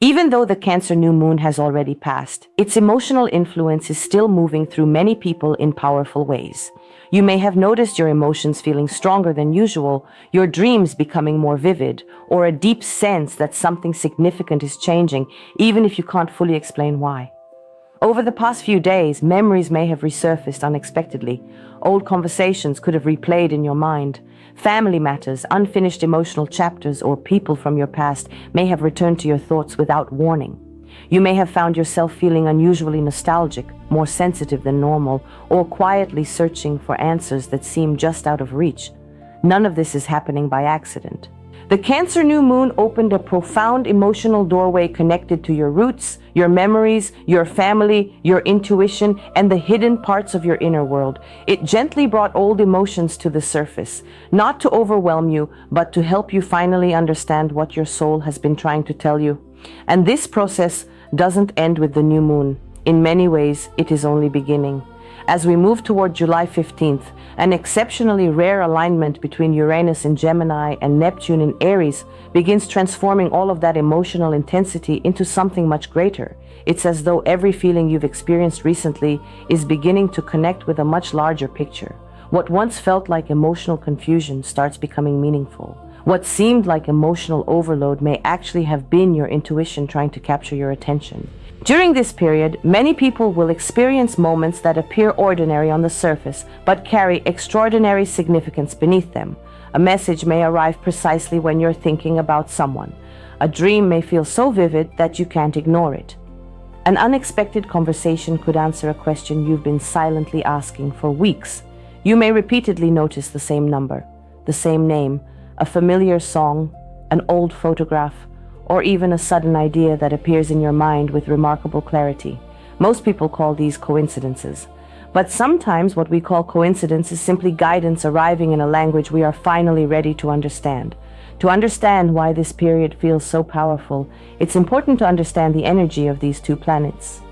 Even though the Cancer new moon has already passed, its emotional influence is still moving through many people in powerful ways. You may have noticed your emotions feeling stronger than usual, your dreams becoming more vivid, or a deep sense that something significant is changing, even if you can't fully explain why. Over the past few days, memories may have resurfaced unexpectedly. Old conversations could have replayed in your mind. Family matters, unfinished emotional chapters, or people from your past may have returned to your thoughts without warning. You may have found yourself feeling unusually nostalgic, more sensitive than normal, or quietly searching for answers that seem just out of reach. None of this is happening by accident. The Cancer new moon opened a profound emotional doorway connected to your roots, your memories, your family, your intuition, and the hidden parts of your inner world. It gently brought old emotions to the surface, not to overwhelm you, but to help you finally understand what your soul has been trying to tell you. And this process doesn't end with the new moon. In many ways, it is only beginning. As we move toward July 15th, an exceptionally rare alignment between Uranus in Gemini and Neptune in Aries begins transforming all of that emotional intensity into something much greater. It's as though every feeling you've experienced recently is beginning to connect with a much larger picture. What once felt like emotional confusion starts becoming meaningful. What seemed like emotional overload may actually have been your intuition trying to capture your attention. During this period, many people will experience moments that appear ordinary on the surface, but carry extraordinary significance beneath them. A message may arrive precisely when you're thinking about someone. A dream may feel so vivid that you can't ignore it. An unexpected conversation could answer a question you've been silently asking for weeks. You may repeatedly notice the same number, the same name, a familiar song, an old photograph, or even a sudden idea that appears in your mind with remarkable clarity. Most people call these coincidences. But sometimes what we call coincidence is simply guidance arriving in a language we are finally ready to understand. To understand why this period feels so powerful, it's important to understand the energy of these two planets.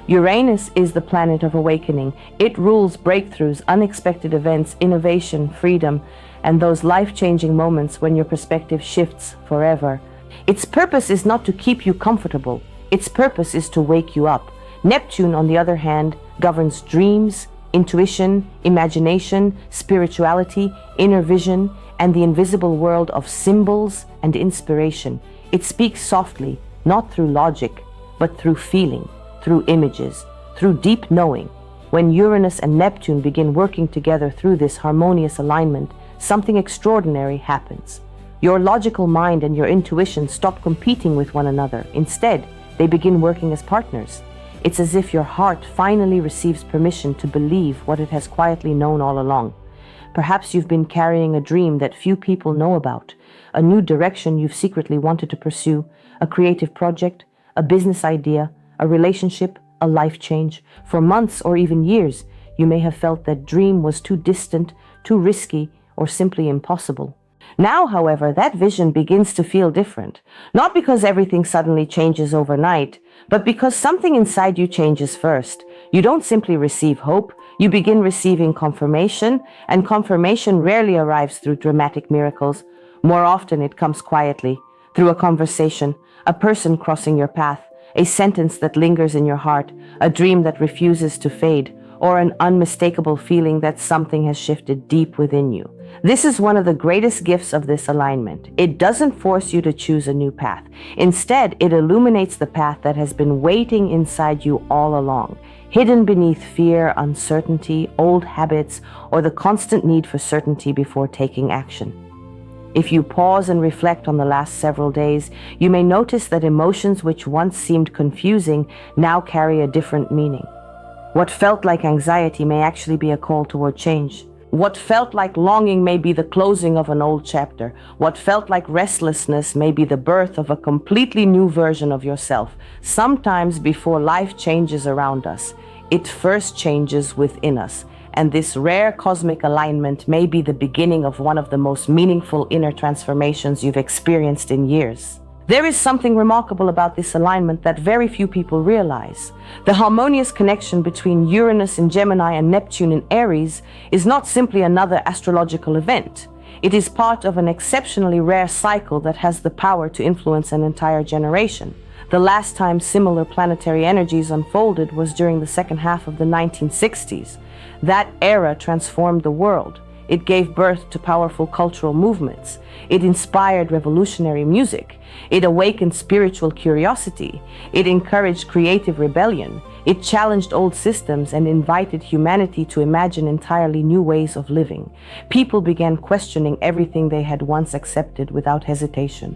Uranus is the planet of awakening. It rules breakthroughs, unexpected events, innovation, freedom, and those life-changing moments when your perspective shifts forever. Its purpose is not to keep you comfortable. Its purpose is to wake you up. Neptune, on the other hand, governs dreams, intuition, imagination, spirituality, inner vision, and the invisible world of symbols and inspiration. It speaks softly, not through logic, but through feeling, through images, through deep knowing. When Uranus and Neptune begin working together through this harmonious alignment, something extraordinary happens. Your logical mind and your intuition stop competing with one another. Instead, they begin working as partners. It's as if your heart finally receives permission to believe what it has quietly known all along. Perhaps you've been carrying a dream that few people know about, a new direction you've secretly wanted to pursue, a creative project, a business idea, a relationship, a life change. For months or even years, you may have felt that dream was too distant, too risky, or simply impossible. Now, however, that vision begins to feel different, not because everything suddenly changes overnight, but because something inside you changes first. You don't simply receive hope, you begin receiving confirmation, and confirmation rarely arrives through dramatic miracles. More often it comes quietly, through a conversation, a person crossing your path, a sentence that lingers in your heart, a dream that refuses to fade, or an unmistakable feeling that something has shifted deep within you. This is one of the greatest gifts of this alignment. It doesn't force you to choose a new path. Instead, it illuminates the path that has been waiting inside you all along, hidden beneath fear, uncertainty, old habits, or the constant need for certainty before taking action. If you pause and reflect on the last several days, you may notice that emotions which once seemed confusing now carry a different meaning. What felt like anxiety may actually be a call toward change. What felt like longing may be the closing of an old chapter. What felt like restlessness may be the birth of a completely new version of yourself. Sometimes before life changes around us, it first changes within us. And this rare cosmic alignment may be the beginning of one of the most meaningful inner transformations you've experienced in years. There is something remarkable about this alignment that very few people realize. The harmonious connection between Uranus in Gemini and Neptune in Aries is not simply another astrological event. It is part of an exceptionally rare cycle that has the power to influence an entire generation. The last time similar planetary energies unfolded was during the second half of the 1960s. That era transformed the world. It gave birth to powerful cultural movements. It inspired revolutionary music. It awakened spiritual curiosity. It encouraged creative rebellion. It challenged old systems and invited humanity to imagine entirely new ways of living. People began questioning everything they had once accepted without hesitation.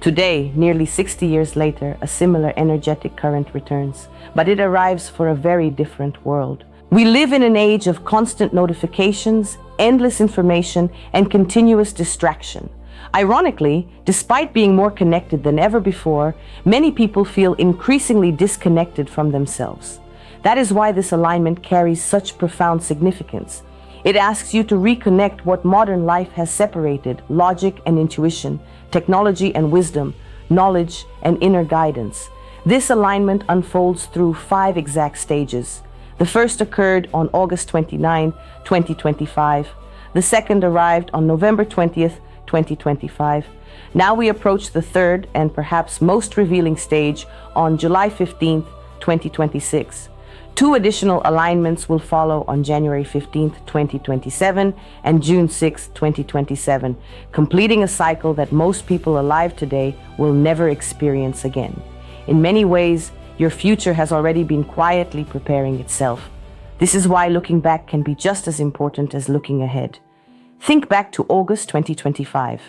Today, nearly 60 years later, a similar energetic current returns, but it arrives for a very different world. We live in an age of constant notifications, endless information, and continuous distraction. Ironically, despite being more connected than ever before, many people feel increasingly disconnected from themselves. That is why this alignment carries such profound significance. It asks you to reconnect what modern life has separated: logic and intuition, technology and wisdom, knowledge and inner guidance. This alignment unfolds through 5 exact stages. The first occurred on August 29, 2025. The second arrived on November 20th, 2025. Now we approach the third and perhaps most revealing stage on July 15th, 2026. 2 additional alignments will follow on January 15th, 2027 and June 6th, 2027, completing a cycle that most people alive today will never experience again. In many ways, your future has already been quietly preparing itself. This is why looking back can be just as important as looking ahead. Think back to August 2025.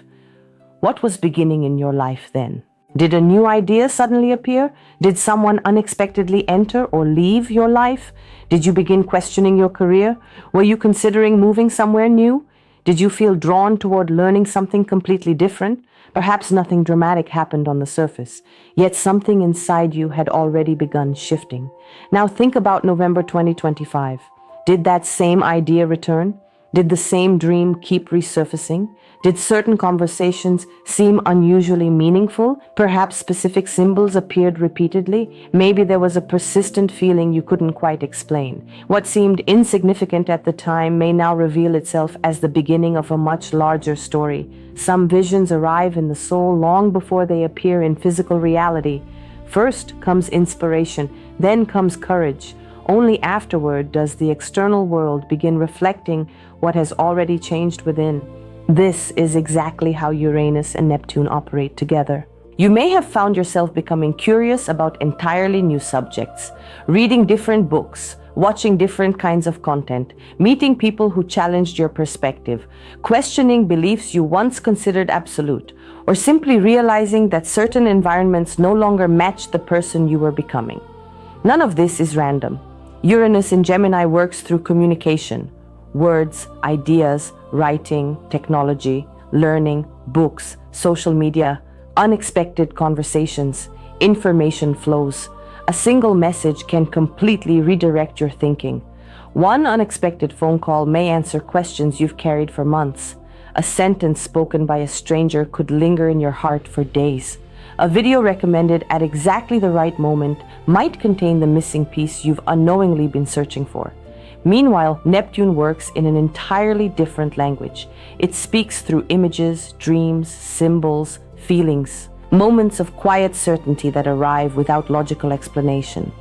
What was beginning in your life then? Did a new idea suddenly appear? Did someone unexpectedly enter or leave your life? Did you begin questioning your career? Were you considering moving somewhere new? Did you feel drawn toward learning something completely different? Perhaps nothing dramatic happened on the surface, yet something inside you had already begun shifting. Now think about November 2025. Did that same idea return? Did the same dream keep resurfacing? Did certain conversations seem unusually meaningful? Perhaps specific symbols appeared repeatedly. Maybe there was a persistent feeling you couldn't quite explain. What seemed insignificant at the time may now reveal itself as the beginning of a much larger story. Some visions arrive in the soul long before they appear in physical reality. First comes inspiration, then comes courage. Only afterward does the external world begin reflecting what has already changed within. This is exactly how Uranus and Neptune operate together. You may have found yourself becoming curious about entirely new subjects, reading different books, watching different kinds of content, meeting people who challenged your perspective, questioning beliefs you once considered absolute, or simply realizing that certain environments no longer match the person you were becoming. None of this is random. Uranus in Gemini works through communication, words, ideas, writing, technology, learning, books, social media, unexpected conversations, information flows. A single message can completely redirect your thinking. One unexpected phone call may answer questions you've carried for months. A sentence spoken by a stranger could linger in your heart for days. A video recommended at exactly the right moment might contain the missing piece you've unknowingly been searching for. Meanwhile, Neptune works in an entirely different language. It speaks through images, dreams, symbols, feelings, moments of quiet certainty that arrive without logical explanation.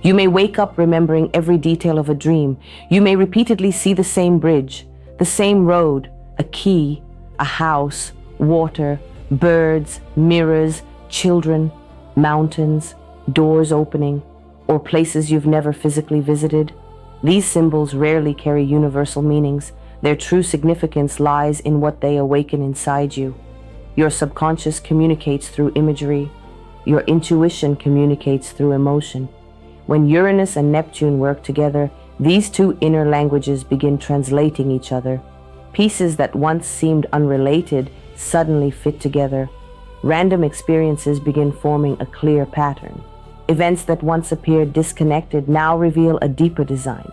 You may wake up remembering every detail of a dream. You may repeatedly see the same bridge, the same road, a key, a house, water, birds, mirrors, children, mountains, doors opening, or places you've never physically visited. These symbols rarely carry universal meanings. Their true significance lies in what they awaken inside you. Your subconscious communicates through imagery. Your intuition communicates through emotion. When Uranus and Neptune work together, these two inner languages begin translating each other. Pieces that once seemed unrelated suddenly fit together. Random experiences begin forming a clear pattern. Events that once appeared disconnected now reveal a deeper design.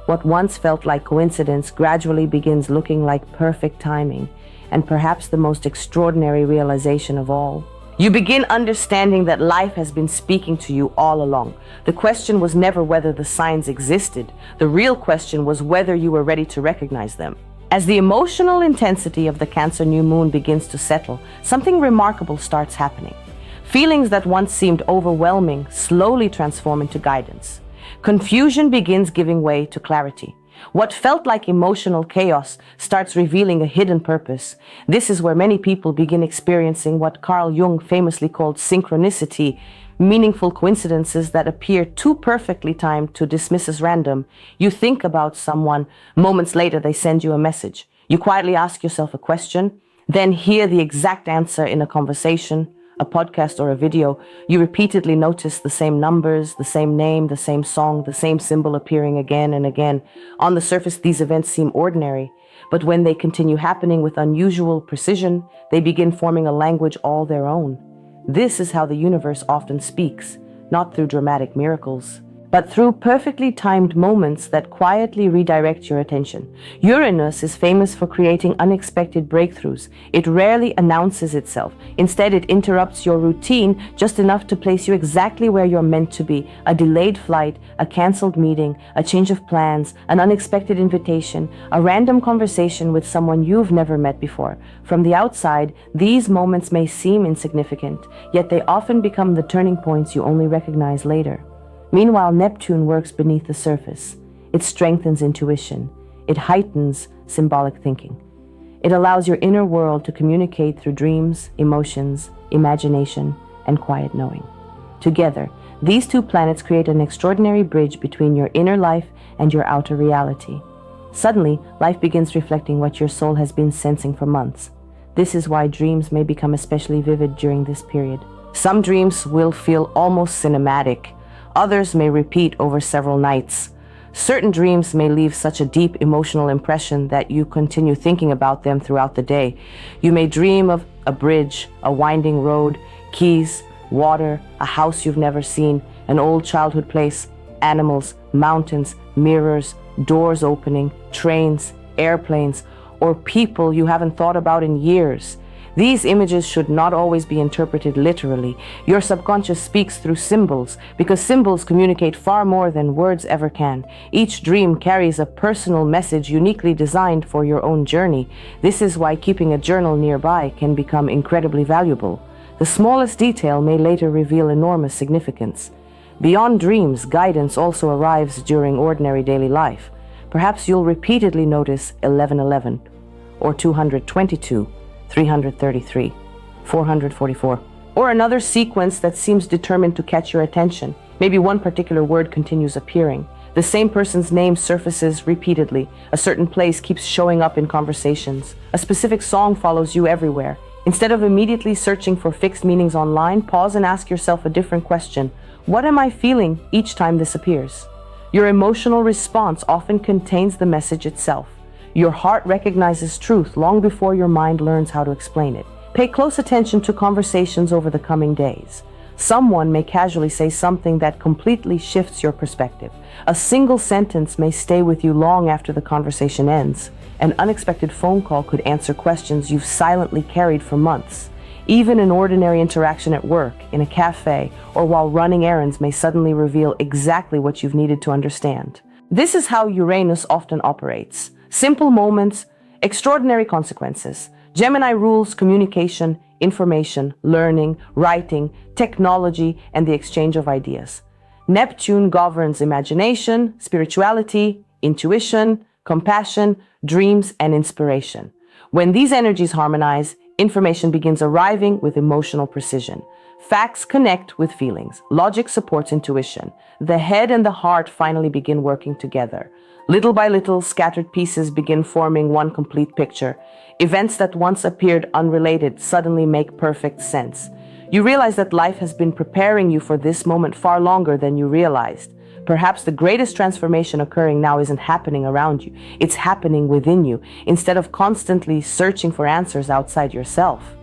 What once felt like coincidence gradually begins looking like perfect timing, and perhaps the most extraordinary realization of all. You begin understanding that life has been speaking to you all along. The question was never whether the signs existed. The real question was whether you were ready to recognize them. As the emotional intensity of the Cancer new moon begins to settle, something remarkable starts happening. Feelings that once seemed overwhelming slowly transform into guidance. Confusion begins giving way to clarity. What felt like emotional chaos starts revealing a hidden purpose. This is where many people begin experiencing what Carl Jung famously called synchronicity, meaningful coincidences that appear too perfectly timed to dismiss as random. You think about someone, moments later they send you a message. You quietly ask yourself a question, then hear the exact answer in a conversation, a podcast or a video. You repeatedly notice the same numbers, the same name, the same song, the same symbol appearing again and again. On the surface, these events seem ordinary, but when they continue happening with unusual precision, they begin forming a language all their own. This is how the universe often speaks, not through dramatic miracles, but through perfectly timed moments that quietly redirect your attention. Uranus is famous for creating unexpected breakthroughs. It rarely announces itself. Instead, it interrupts your routine just enough to place you exactly where you're meant to be. A delayed flight, a canceled meeting, a change of plans, an unexpected invitation, a random conversation with someone you've never met before. From the outside, these moments may seem insignificant, yet they often become the turning points you only recognize later. Meanwhile, Neptune works beneath the surface. It strengthens intuition. It heightens symbolic thinking. It allows your inner world to communicate through dreams, emotions, imagination, and quiet knowing. Together, these two planets create an extraordinary bridge between your inner life and your outer reality. Suddenly, life begins reflecting what your soul has been sensing for months. This is why dreams may become especially vivid during this period. Some dreams will feel almost cinematic. Others may repeat over several nights. Certain dreams may leave such a deep emotional impression that you continue thinking about them throughout the day. You may dream of a bridge, a winding road, keys, water, a house you've never seen, an old childhood place, animals, mountains, mirrors, doors opening, trains, airplanes, or people you haven't thought about in years. These images should not always be interpreted literally. Your subconscious speaks through symbols because symbols communicate far more than words ever can. Each dream carries a personal message uniquely designed for your own journey. This is why keeping a journal nearby can become incredibly valuable. The smallest detail may later reveal enormous significance. Beyond dreams, guidance also arrives during ordinary daily life. Perhaps you'll repeatedly notice 1111 or 222. 333, 444, or another sequence that seems determined to catch your attention. Maybe one particular word continues appearing. The same person's name surfaces repeatedly. A certain place keeps showing up in conversations. A specific song follows you everywhere. Instead of immediately searching for fixed meanings online, pause and ask yourself a different question. What am I feeling each time this appears? Your emotional response often contains the message itself. Your heart recognizes truth long before your mind learns how to explain it. Pay close attention to conversations over the coming days. Someone may casually say something that completely shifts your perspective. A single sentence may stay with you long after the conversation ends. An unexpected phone call could answer questions you've silently carried for months. Even an ordinary interaction at work, in a cafe, or while running errands may suddenly reveal exactly what you've needed to understand. This is how Uranus often operates. Simple moments, extraordinary consequences. Gemini rules communication, information, learning, writing, technology, and the exchange of ideas. Neptune governs imagination, spirituality, intuition, compassion, dreams, and inspiration. When these energies harmonize, information begins arriving with emotional precision. Facts connect with feelings. Logic supports intuition. The head and the heart finally begin working together. Little by little, scattered pieces begin forming one complete picture. Events that once appeared unrelated suddenly make perfect sense. You realize that life has been preparing you for this moment far longer than you realized. Perhaps the greatest transformation occurring now isn't happening around you. It's happening within you. Instead of constantly searching for answers outside yourself,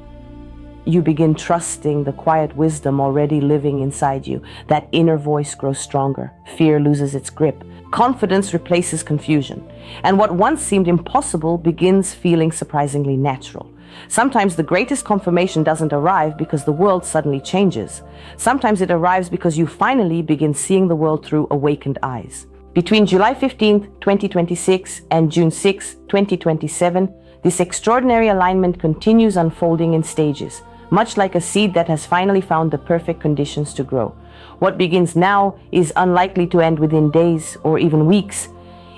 you begin trusting the quiet wisdom already living inside you. That inner voice grows stronger. Fear loses its grip. Confidence replaces confusion. And what once seemed impossible begins feeling surprisingly natural. Sometimes the greatest confirmation doesn't arrive because the world suddenly changes. Sometimes it arrives because you finally begin seeing the world through awakened eyes. Between July 15th, 2026 and June 6th, 2027, this extraordinary alignment continues unfolding in stages. much like a seed that has finally found the perfect conditions to grow. What begins now is unlikely to end within days or even weeks.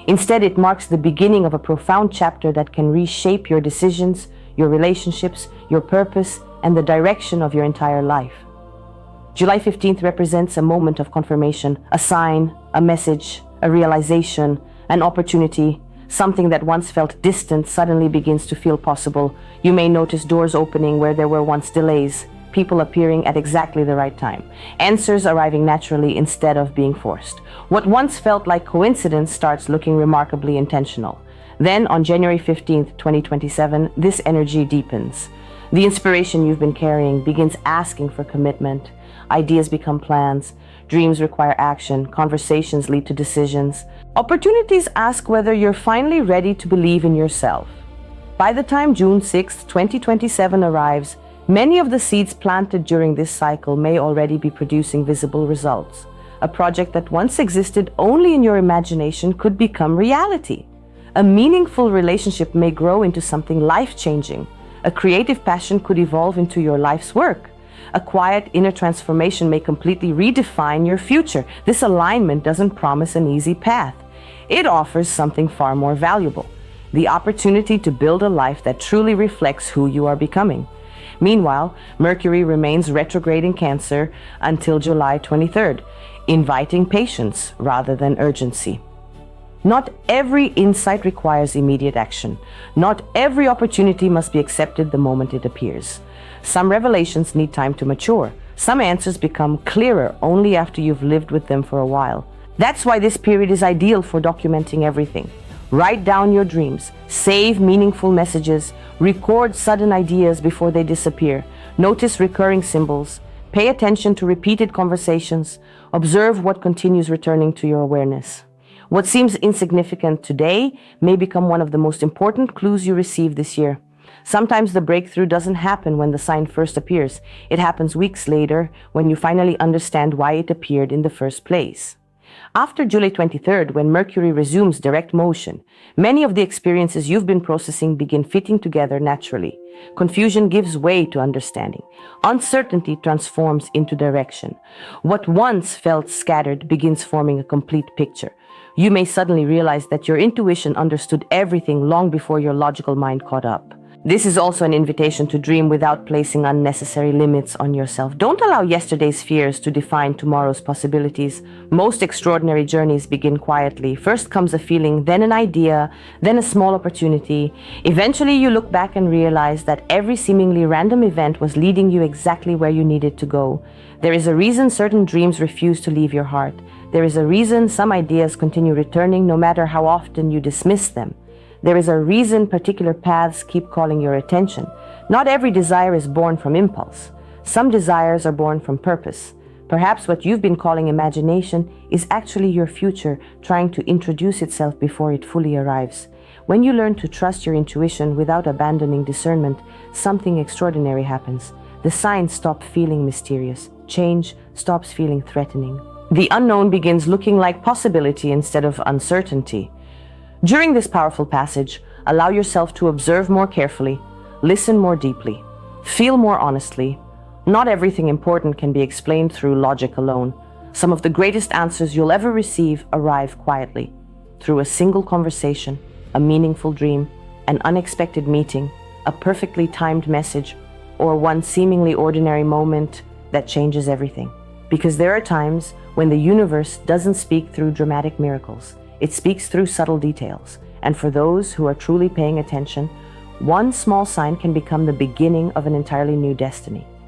Instead, it marks the beginning of a profound chapter that can reshape your decisions, your relationships, your purpose, and the direction of your entire life. July 15th represents a moment of confirmation, a sign, a message, a realization, an opportunity. Something that once felt distant suddenly begins to feel possible. You may notice doors opening where there were once delays, people appearing at exactly the right time, answers arriving naturally instead of being forced. What once felt like coincidence starts looking remarkably intentional. Then, on January 15th, 2027, this energy deepens. The inspiration you've been carrying begins asking for commitment. Ideas become plans, dreams require action, conversations lead to decisions. Opportunities ask whether you're finally ready to believe in yourself. By the time June 6, 2027 arrives, many of the seeds planted during this cycle may already be producing visible results. A project that once existed only in your imagination could become reality. A meaningful relationship may grow into something life-changing. A creative passion could evolve into your life's work. A quiet inner transformation may completely redefine your future. This alignment doesn't promise an easy path. It offers something far more valuable: the opportunity to build a life that truly reflects who you are becoming. Meanwhile, Mercury remains retrograde in Cancer until July 23rd, inviting patience rather than urgency. Not every insight requires immediate action. Not every opportunity must be accepted the moment it appears. Some revelations need time to mature. Some answers become clearer only after you've lived with them for a while. That's why this period is ideal for documenting everything. Write down your dreams, save meaningful messages, record sudden ideas before they disappear, notice recurring symbols, pay attention to repeated conversations, observe what continues returning to your awareness. What seems insignificant today may become one of the most important clues you receive this year. Sometimes the breakthrough doesn't happen when the sign first appears. It happens weeks later when you finally understand why it appeared in the first place. After July 23rd, when Mercury resumes direct motion, many of the experiences you've been processing begin fitting together naturally. Confusion gives way to understanding. Uncertainty transforms into direction. What once felt scattered begins forming a complete picture. You may suddenly realize that your intuition understood everything long before your logical mind caught up. This is also an invitation to dream without placing unnecessary limits on yourself. Don't allow yesterday's fears to define tomorrow's possibilities. Most extraordinary journeys begin quietly. First comes a feeling, then an idea, then a small opportunity. Eventually, you look back and realize that every seemingly random event was leading you exactly where you needed to go. There is a reason certain dreams refuse to leave your heart. There is a reason some ideas continue returning no matter how often you dismiss them. There is a reason particular paths keep calling your attention. Not every desire is born from impulse. Some desires are born from purpose. Perhaps what you've been calling imagination is actually your future trying to introduce itself before it fully arrives. When you learn to trust your intuition without abandoning discernment, something extraordinary happens. The signs stop feeling mysterious. Change stops feeling threatening. The unknown begins looking like possibility instead of uncertainty. During this powerful passage, allow yourself to observe more carefully, listen more deeply, feel more honestly. Not everything important can be explained through logic alone. Some of the greatest answers you'll ever receive arrive quietly, through a single conversation, a meaningful dream, an unexpected meeting, a perfectly timed message, or one seemingly ordinary moment that changes everything. Because there are times when the universe doesn't speak through dramatic miracles. It speaks through subtle details, and for those who are truly paying attention, one small sign can become the beginning of an entirely new destiny.